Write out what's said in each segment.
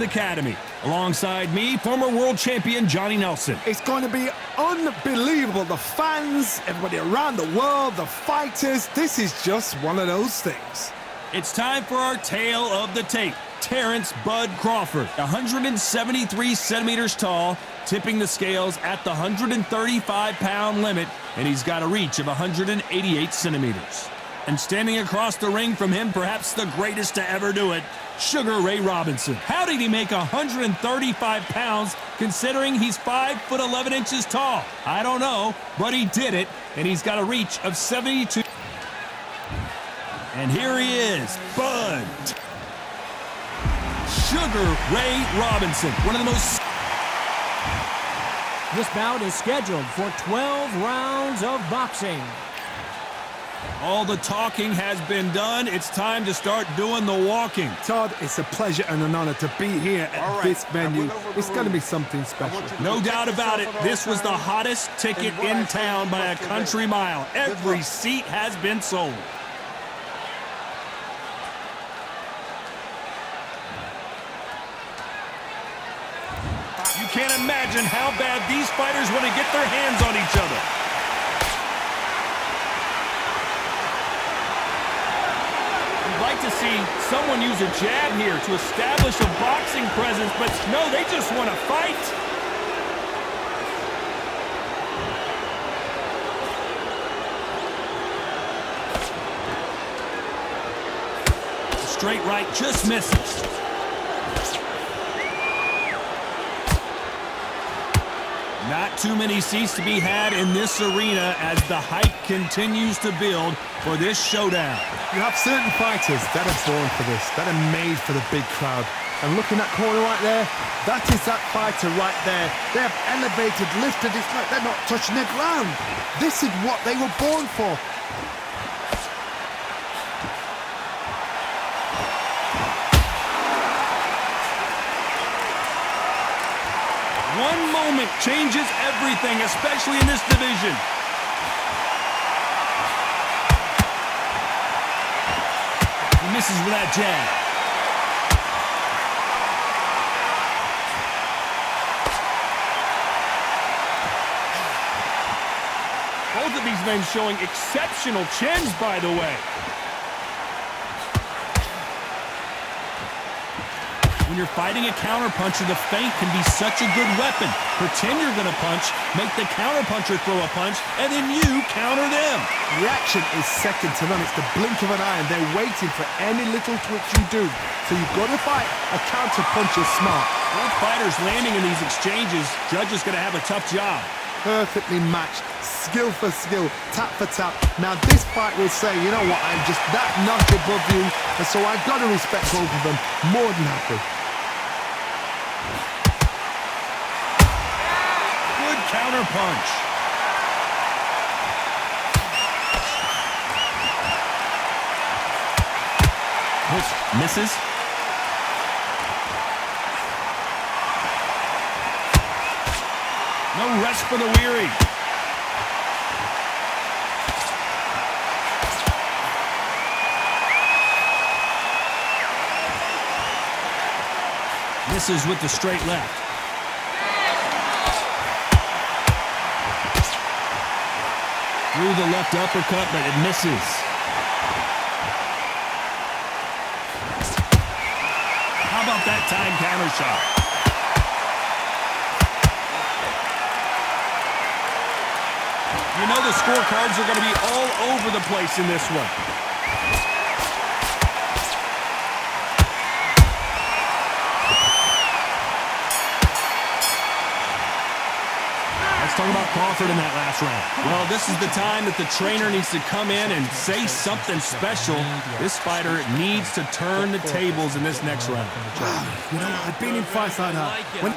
Academy. Alongside me, former world champion Johnny Nelson. It's going to be unbelievable. The fans, everybody around the world, the fighters. This is just one of those things. It's time for our tale of the tape. Terrence Bud Crawford, 173 centimeters tall, tipping the scales at the 135-pound limit, and he's got a reach of 188 centimeters. And standing across the ring from him, perhaps the greatest to ever do it, Sugar Ray Robinson. How did he make 135 pounds considering he's 5'11" tall? I don't know, but he did it, and he's got a reach of 72. And here he is, Bud. Sugar Ray Robinson, one of the most... This bout is scheduled for 12 rounds of boxing. All the talking has been done. It's time to start doing the walking. Todd, it's a pleasure and an honor to be here at this venue. It's going to be something special. No doubt about it. This was the hottest ticket in town by a country mile. Every seat has been sold. You can't imagine how bad these fighters want to get their hands on each other. Like to see someone use a jab here to establish a boxing presence, but no, they just want to fight. Straight right just misses. Not too many seats to be had in this arena as the hype continues to build for this showdown. You have certain fighters that are born for this, that are made for the big crowd. And look in that corner right there, that is that fighter right there. They have elevated, lifted, it's like they're not touching the ground. This is what they were born for. One moment changes everything, especially in this division. He misses with that jab. Both of these men showing exceptional chins, by the way. When you're fighting a counterpuncher, the feint can be such a good weapon. Pretend you're going to punch, make the counterpuncher throw a punch, and then you counter them. Reaction is second to none. It's the blink of an eye, and they're waiting for any little twitch you do. So you've got to fight a counterpuncher smart. Both fighters landing in these exchanges, Judge is going to have a tough job. Perfectly matched, skill for skill, tap for tap. Now this fight will say, you know what, I'm just that notch above you, and so I've got to respect both of them. More than happy. Counter punch. Misses. No rest for the weary. Misses with the straight left. Through the left uppercut, but it misses. How about that time counter shot? You know the scorecards are going to be all over the place in this one. Let's talk about Crawford in that last round. Well, this is the time that the trainer needs to come in and say something special. This fighter needs to turn the tables in this next round. You know, I've been in fights like that. When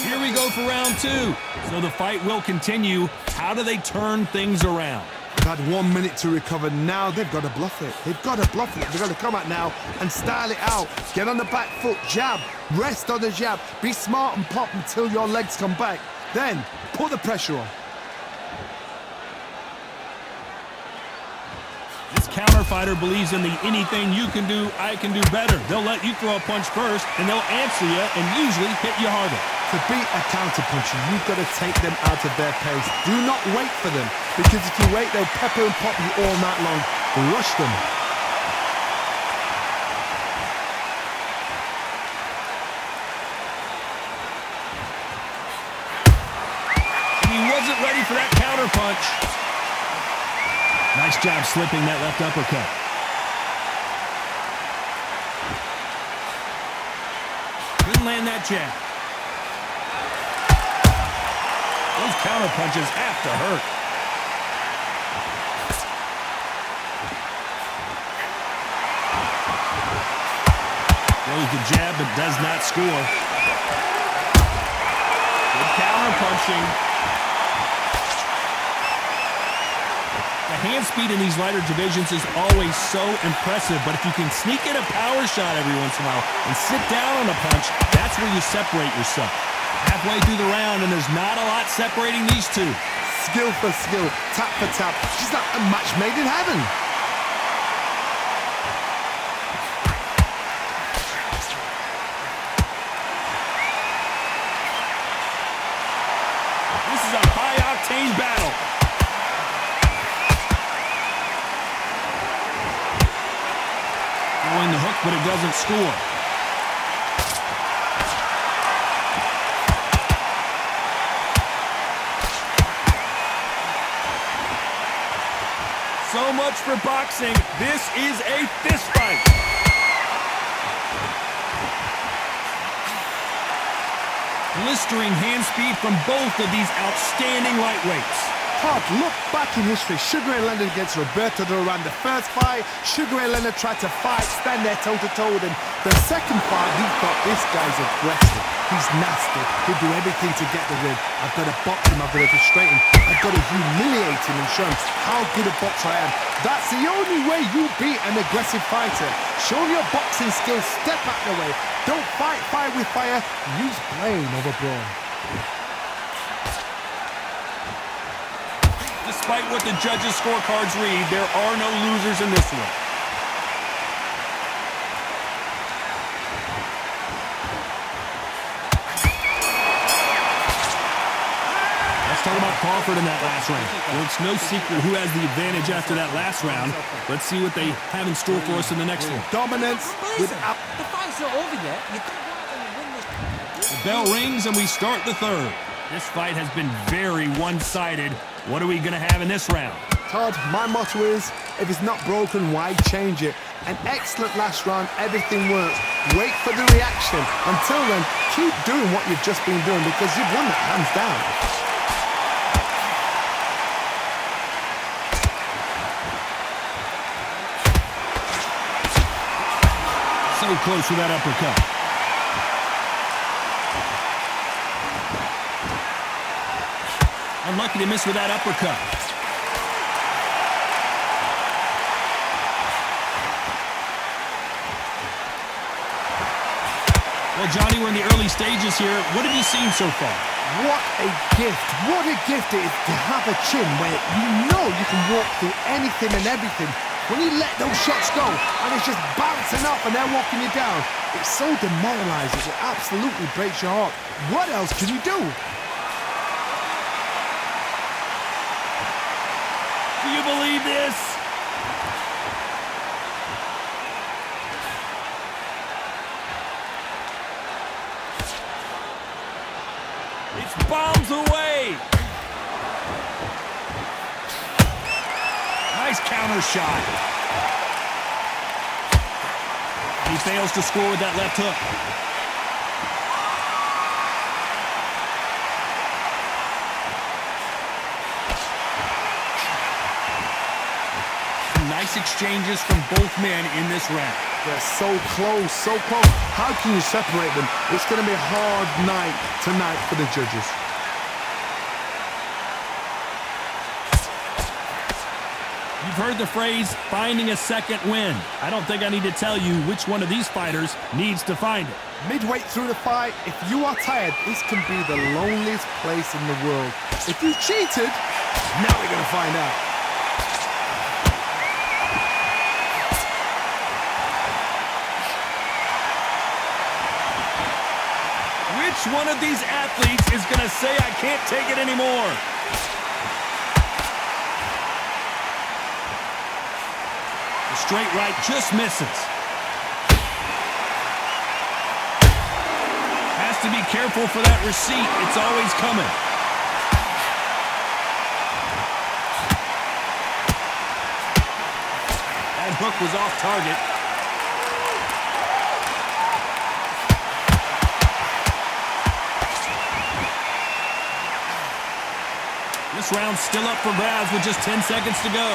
Here we go for round two. So the fight will continue. How do they turn things around? They've had 1 minute to recover. Now they've got to bluff it. They've got to bluff it. They've got to come out now and style it out. Get on the back foot, jab, rest on the jab. Be smart and pop until your legs come back. Then put the pressure on. counter fighter believes in the anything you can do, I can do better. They'll let you throw a punch first, and they'll answer you and usually hit you harder. To beat a counter-puncher, you've got to take them out of their pace. Do not wait for them, because if you wait, they'll pepper and pop you all night long. Rush them. He wasn't ready for that counter punch. Nice job slipping that left uppercut. Couldn't land that jab. Those counter punches have to hurt. Throws the jab but does not score. Good counter punching. The hand speed in these lighter divisions is always so impressive, but if you can sneak in a power shot every once in a while and sit down on a punch, that's where you separate yourself. Halfway through the round, and there's not a lot separating these two. Skill for skill, tap for tap. She's like a match made in heaven. This is a high-octane battle. Throwing the hook, but it doesn't score. So much for boxing. This is a fist fight. Blistering hand speed from both of these outstanding lightweights. Todd, look back in history. Sugar Ray Leonard against Roberto Duran. The first fight, Sugar Ray Leonard tried to fight, stand there toe-to-toe with him. The second fight, he thought, this guy's aggressive. He's nasty. He'll do everything to get the win. I've got to box him. I've got to frustrate him. I've got to humiliate him and show him how good a boxer I am. That's the only way you beat an aggressive fighter. Show your boxing skills. Step out the way. Don't fight fire with fire. Use brain over brawn. Despite what the judges' scorecards read, there are no losers in this one. Let's talk about Crawford in that last round. Well, it's no secret who has the advantage after that last round. Let's see what they have in store for us in the next one. Dominance without... The fight's not over yet. You don't want them to win this. The bell rings and we start the third. This fight has been very one-sided. What are we going to have in this round? Todd, my motto is, if it's not broken, why change it? An excellent last round, everything works. Wait for the reaction. Until then, keep doing what you've just been doing because you've won that hands down. So close with that uppercut. Unlucky to miss with that uppercut. Well, Johnny, we're in the early stages here. What have you seen so far? What a gift. What a gift it is to have a chin where you know you can walk through anything and everything. When you let those shots go and it's just bouncing up and they're walking you down, it's so demoralizing. It absolutely breaks your heart. What else can you do? Do you believe this? It's bombs away. Nice counter shot. He fails to score with that left hook. Nice exchanges from both men in this round. They're so close, so close. How can you separate them? It's going to be a hard night tonight for the judges. You've heard the phrase, finding a second win. I don't think I need to tell you which one of these fighters needs to find it. Midway through the fight, if you are tired, this can be the loneliest place in the world. If you cheated, now we're going to find out. Which one of these athletes is going to say, I can't take it anymore? The straight right just misses. Has to be careful for that receipt. It's always coming. That hook was off target. This round's still up for grabs with just 10 seconds to go.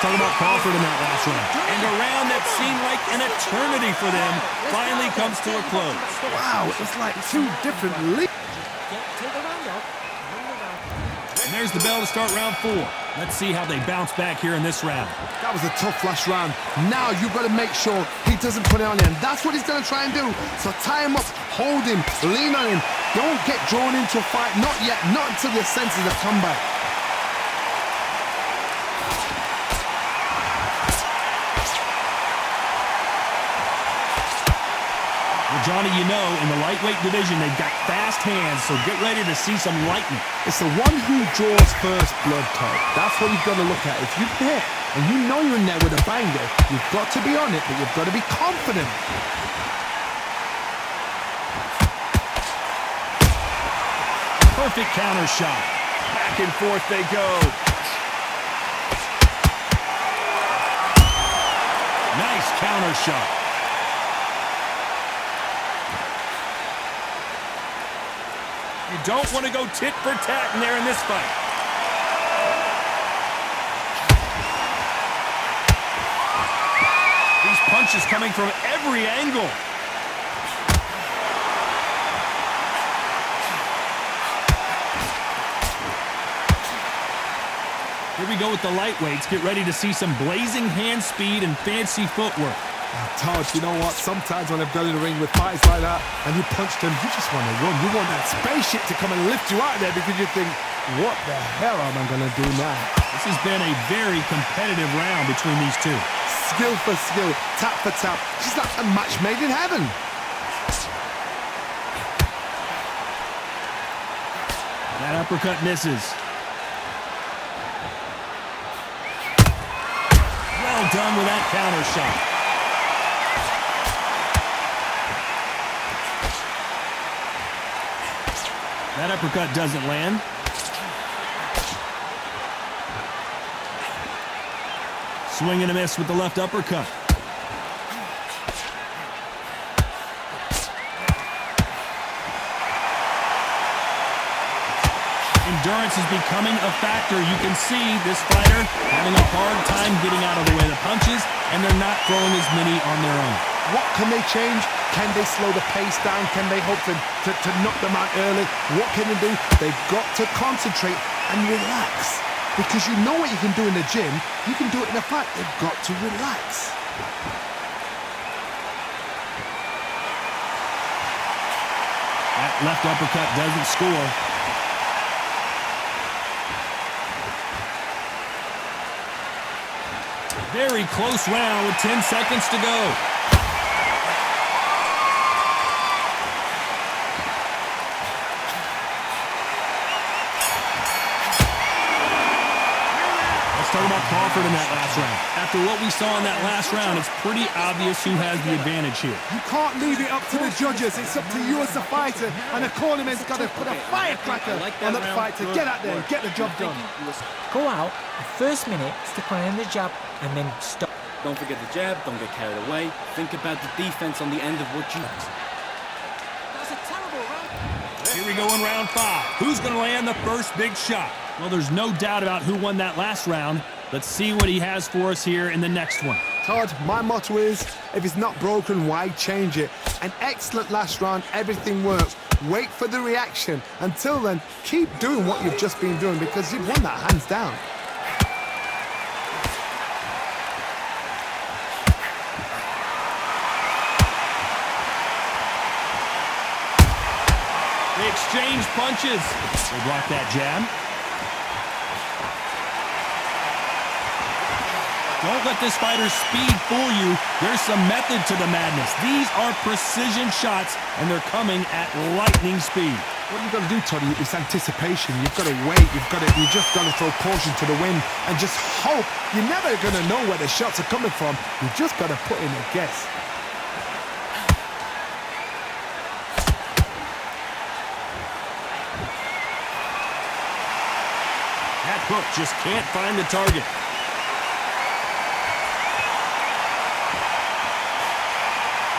Talk about Crawford in that last round. And a round that seemed like an eternity for them finally comes to a close. Wow, it was like two different leagues. And there's the bell to start round 4. Let's see how they bounce back here in this round. That was a tough last round. Now you've got to make sure he doesn't put it on you. And that's what he's going to try and do. So tie him up, hold him, lean on him. Don't get drawn into a fight. Not yet. Not until your senses have come back. Johnny, you know, in the lightweight division, they've got fast hands, so get ready to see some lightning. It's the one who draws first blood, Todd. That's what you've got to look at. If you hit and you know you're in there with a banger, you've got to be on it, but you've got to be confident. Perfect counter shot. Back and forth they go. Nice counter shot. You don't want to go tit for tat in there in this fight. These punches coming from every angle. Here we go with the lightweights. Get ready to see some blazing hand speed and fancy footwork. Todd, you know what? Sometimes when I've got in the ring with fights like that and you punch them, you just want to run. You want that spaceship to come and lift you out of there because you think, what the hell am I going to do now? This has been a very competitive round between these two. Skill for skill, tap for tap. Just like a match made in heaven. That uppercut misses. Well done with that counter shot. That uppercut doesn't land. Swing and a miss with the left uppercut. Endurance is becoming a factor. You can see this fighter having a hard time getting out of the way of the punches, and they're not throwing as many on their own. What can they change? Can they slow the pace down? Can they hope to knock them out early? What can they do? They've got to concentrate and relax. Because you know what you can do in the gym, you can do it in a fight. They've got to relax. That left uppercut doesn't score. Very close round with 10 seconds to go. Talk about Crawford in that last round. After what we saw in that last round, it's pretty obvious who has the advantage here. You can't leave it up to the judges. It's up to you as the fighter. And the cornerman's got to put a firecracker on the fighter. Get out there and get the job done. Go out, the first minute, stick on in the jab, and then stop. Don't forget the jab, don't get carried away. Think about the defense on the end of what you... That's a terrible round. Here we go in round 5. Who's going to land the first big shot? Well, there's no doubt about who won that last round. Let's see what he has for us here in the next one. Todd, my motto is, if it's not broken, why change it? An excellent last round, everything works. Wait for the reaction. Until then, keep doing what you've just been doing because you've won that hands down. They exchange punches. They block that jab. Don't let this fighter's speed fool you. There's some method to the madness. These are precision shots, and they're coming at lightning speed. What you've got to do, Toddy, is anticipation. You've got to wait. You just got to throw caution to the wind and just hope. You're never going to know where the shots are coming from. You've just got to put in a guess. That hook just can't find the target.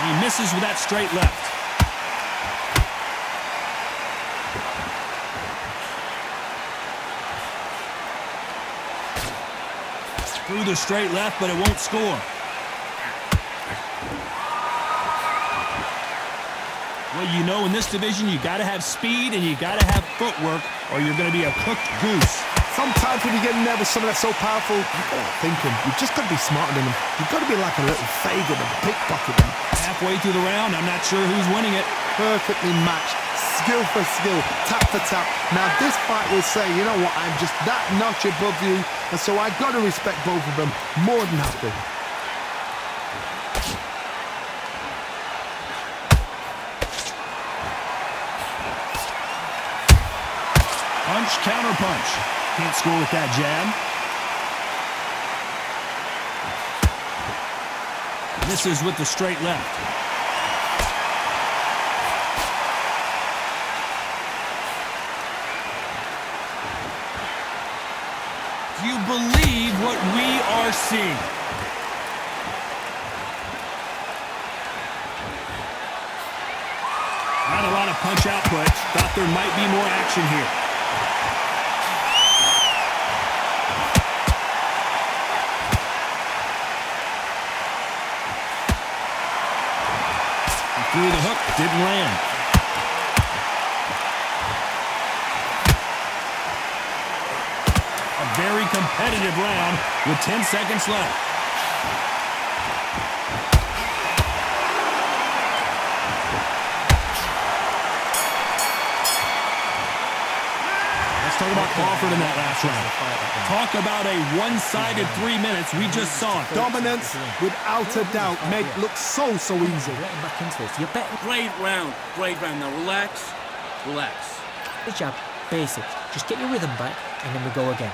And he misses with that straight left. Through the straight left, but it won't score. Well, you know, in this division, you got to have speed and you got to have footwork, or you're going to be a cooked goose. Sometimes when you get in there with someone that's so powerful, you've got to think him. You've just got to be smarter than him. You've got to be like a little Fagin and pickpocket him. Halfway through the round, I'm not sure who's winning it. Perfectly matched. Skill for skill. Tap for tap. Now this fight will say, you know what, I'm just that notch above you, and so I've got to respect both of them more than happy. Punch, counter punch. Can't score with that jab. Misses with the straight left. Do you believe what we are seeing? Not a lot of punch output. Thought there might be more action here. Through the hook, didn't land. A very competitive round with 10 seconds left. Let's talk about Crawford in that last round. Talk about a one-sided 3 minutes. We just saw it. Dominance, without a doubt, made it look so easy. Getting back into this. You're better. Great round. Great round. Now relax. Relax. The jab, basic. Just get your rhythm back, and then we go again.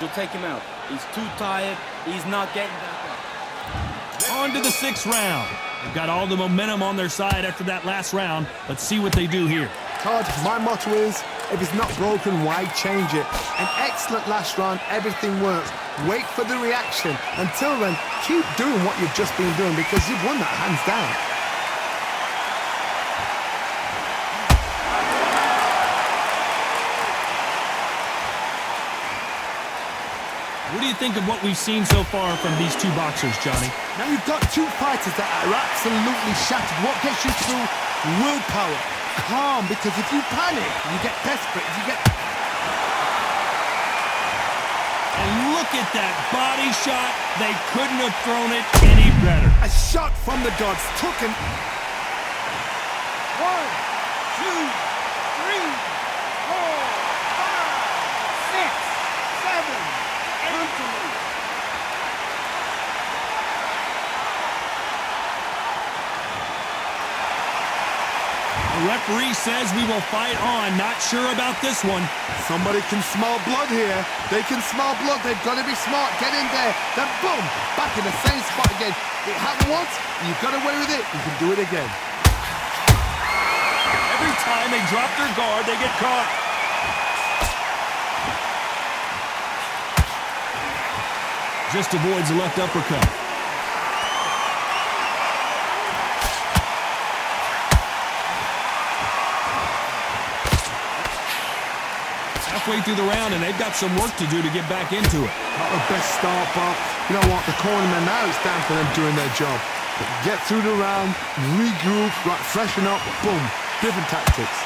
You'll take him out. He's too tired. He's not getting back up. On to the 6th round. They've got all the momentum on their side after that last round. Let's see what they do here. Todd, my motto is, if it's not broken, why change it? An excellent last round, everything works. Wait for the reaction. Until then, keep doing what you've just been doing because you've won that hands down. What do you think of what we've seen so far from these two boxers, Johnny? Now you've got two fighters that are absolutely shattered. What gets you through? Willpower. Calm, because if you panic, you get desperate. And look at that body shot. They couldn't have thrown it any better. A shot from the gods took him. 1, 2, 3, 4, 5, 6, 7, 8. The referee says we will fight on. Not sure about this one. Somebody can smell blood here. They can smell blood. They've got to be smart. Get in there. Then boom, back in the same spot again. It happened once. You've got away with it. You can do it again. Every time they drop their guard, they get caught. Just avoids the left uppercut. Halfway through the round, and they've got some work to do to get back into it. Not the best start, but you know what? The cornerman now is down for them doing their job. But get through the round, regroup, right, freshen up, boom. Different tactics.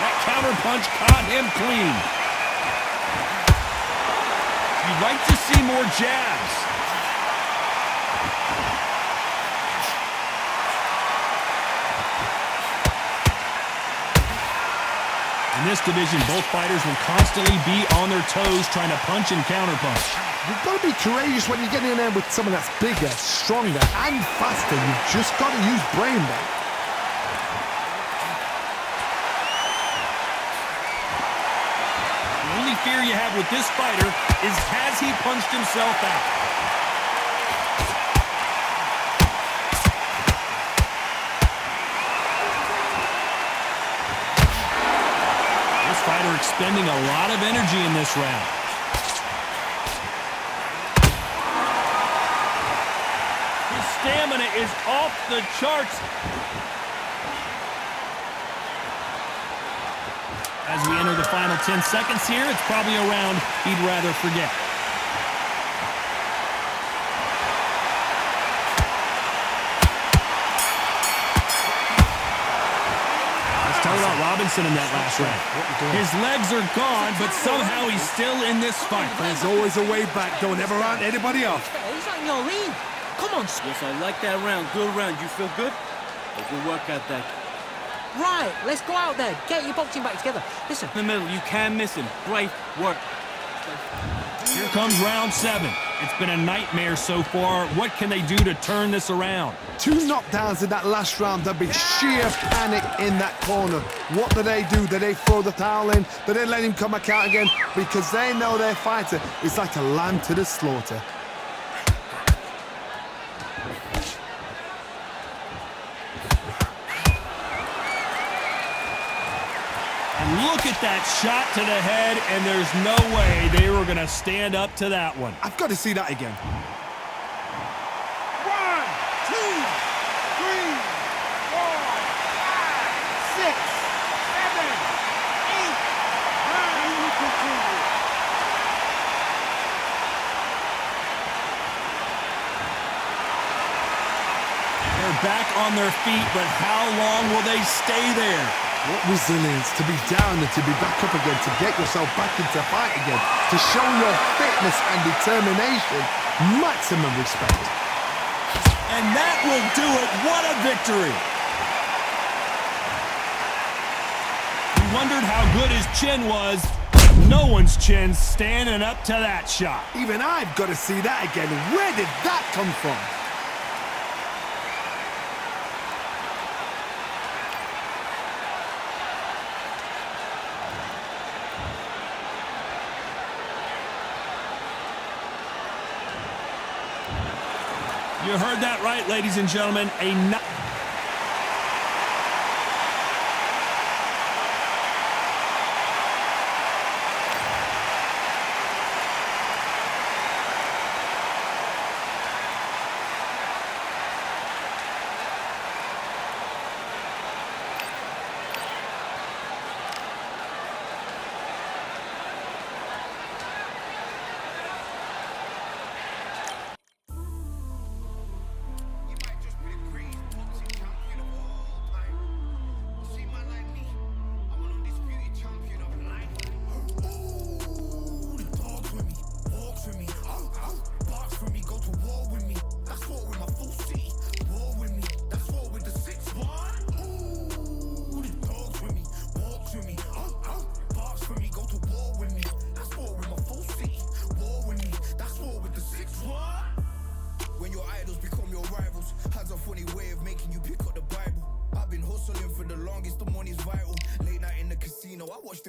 That counter punch caught him clean. You'd like to see more jabs. In this division, both fighters will constantly be on their toes trying to punch and counterpunch. You've got to be courageous when you get in there with someone that's bigger, stronger, and faster. You've just got to use brain there. The only fear you have with this fighter is, has he punched himself out? This fighter expending a lot of energy in this round. His stamina is off the charts. As we enter the final 10 seconds here, it's probably a round he'd rather forget. Let's talk about Robinson in that last round. His legs are gone, but somehow he's still in this fight. There's always a way back. Don't ever round anybody off. He's not in your league. Come on, Yes, I like that round. Good round. You feel good? A good workout that. Right, let's go out there. Get your boxing back together. Listen. In the middle, you can't miss him. Great work. Here comes round 7. It's been a nightmare so far. What can they do to turn this around? 2 knockdowns in that last round. There'll be sheer panic in that corner. What do? Do they throw the towel in? Do they let him come back out again? Because they know their fighter is like a lamb to the slaughter. Look at that shot to the head, and there's no way they were going to stand up to that one. I've got to see that again. 1, 2, 3, 4, 5, 6, 7, 8, 9. They're back on their feet, but how long will they stay there? What resilience to be down and to be back up again, to get yourself back into fight again, to show your fitness and determination. Maximum respect. And that will do it. What a victory. We wondered how good his chin was. No one's chin standing up to that shot. Even I've got to see that again. Where did that come from? You heard that right, ladies and gentlemen.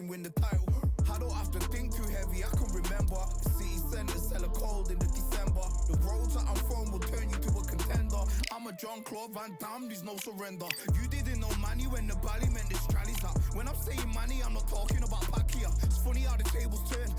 Win the title. I don't have to think too heavy, I can remember. The city centers hella cold in the December. The roads that I'm from will turn you to a contender. I'm a Jean-Claude Van Damme, there's no surrender. You didn't know money when the bally meant this trallies up. When I'm saying money, I'm not talking about Pacquiao. It's funny how the tables turn.